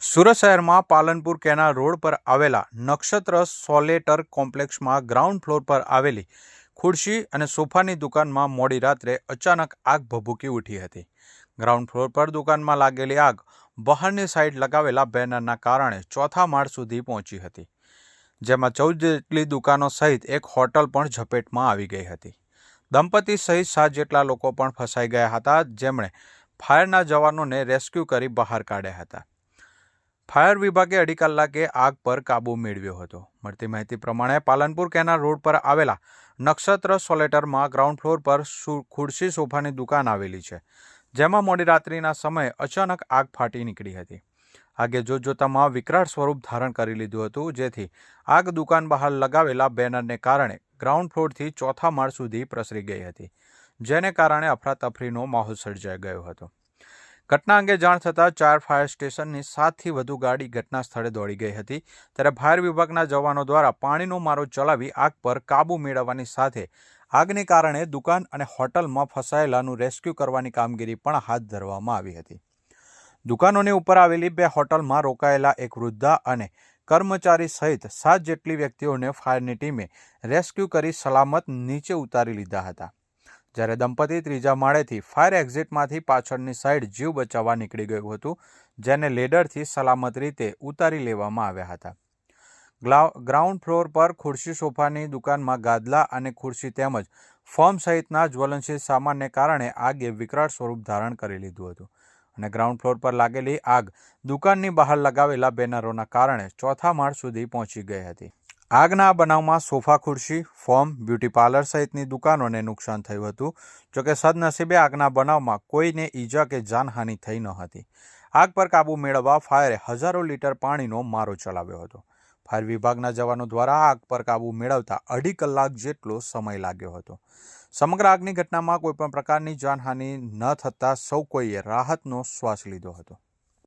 સુરત શહેરમાં Palanpur canal road પર આવેલા નક્ષત્ર સોલેટર કોમ્પ્લેક્સમાં ગ્રાઉન્ડ ફ્લોર પર આવેલી ખુરશી અને સોફાની દુકાનમાં મોડી રાત્રે અચાનક આગ ભભૂકી ઉઠી હતી. ગ્રાઉન્ડ ફ્લોર પર દુકાનમાં લાગેલી આગ બહારની સાઈડ લગાવેલા બેનરના કારણે ચોથા માળ સુધી પહોંચી હતી, જેમાં 14 જેટલી દુકાનો સહિત એક હોટલ પણ ઝપેટમાં આવી ગઈ હતી. દંપતી સહિત 7 જેટલા લોકો પણ ફસાઈ ગયા હતા, જેમણે ફાયરના જવાનોને રેસ્ક્યુ કરી બહાર કાઢ્યા હતા. ફાયર વિભાગે અઢી કલાકે આગ પર કાબૂ મેળવ્યો હતો. મળતી માહિતી પ્રમાણે પાલનપુર કેનાલ રોડ પર આવેલા નક્ષત્ર સોલેટરમાં ગ્રાઉન્ડ ફ્લોર પર ખુરશી સોફાની દુકાન આવેલી છે, જેમાં મોડી રાત્રિના સમયે અચાનક આગ ફાટી નીકળી હતી. આગે જોતજોતામાં વિકરાળ સ્વરૂપ ધારણ કરી લીધું હતું, જેથી આગ દુકાન બહાર લગાવેલા બેનરને કારણે ગ્રાઉન્ડ ફ્લોરથી ચોથા માળ સુધી પ્રસરી ગઈ હતી, જેને કારણે અફરાતફરીનો માહોલ સર્જાઈ ગયો હતો. ઘટના અંગે જાણ થતાં 4 ફાયર સ્ટેશનની 7થી વધુ ગાડી ઘટના સ્થળે દોડી ગઈ હતી. ત્યારે ફાયર વિભાગના જવાનો દ્વારા પાણીનો મારો ચલાવી આગ પર કાબૂ મેળવવાની સાથે આગને કારણે દુકાન અને હોટલમાં ફસાયેલાનું રેસ્ક્યુ કરવાની કામગીરી પણ હાથ ધરવામાં આવી હતી. દુકાનોની ઉપર આવેલી 2 હોટલમાં રોકાયેલા એક વૃદ્ધા અને કર્મચારી સહિત 7 જેટલી વ્યક્તિઓને ફાયરની ટીમે રેસ્ક્યુ કરી સલામત નીચે ઉતારી લીધા હતા. જ્યારે દંપતી ત્રીજા માળેથી ફાયર એક્ઝિટમાંથી પાછળની સાઈડ જીવ બચાવવા નીકળી ગયું હતું, જેને લેડરથી સલામત રીતે ઉતારી લેવામાં આવ્યા હતા. ગ્રાઉન્ડ ફ્લોર પર ખુરશી સોફાની દુકાનમાં ગાદલા અને ખુરશી તેમજ ફોર્મ સહિતના જ્વલનશીલ સામાનને કારણે આગે વિકરાળ સ્વરૂપ ધારણ કરી લીધું હતું અને ગ્રાઉન્ડ ફ્લોર પર લાગેલી આગ દુકાનની બહાર લગાવેલા બેનરોના કારણે ચોથા માળ સુધી પહોંચી ગઈ હતી. આગના આ બનાવમાં સોફા, ખુરશી, ફોર્મ, બ્યુટી પાર્લર સહિતની દુકાનોને નુકસાન થયું હતું. જોકે સદનસીબે આગના બનાવમાં કોઈને ઈજા કે જાનહાનિ થઈ ન હતી. આગ પર કાબૂ મેળવવા ફાયરે હજારો લીટર પાણીનો મારો ચલાવ્યો હતો. ફાયર વિભાગના જવાનો દ્વારા આગ પર કાબૂ મેળવતા અઢી કલાક જેટલો સમય લાગ્યો હતો. સમગ્ર આગની ઘટનામાં કોઈપણ પ્રકારની જાનહાનિ ન થતાં સૌ કોઈએ રાહતનો શ્વાસ લીધો હતો.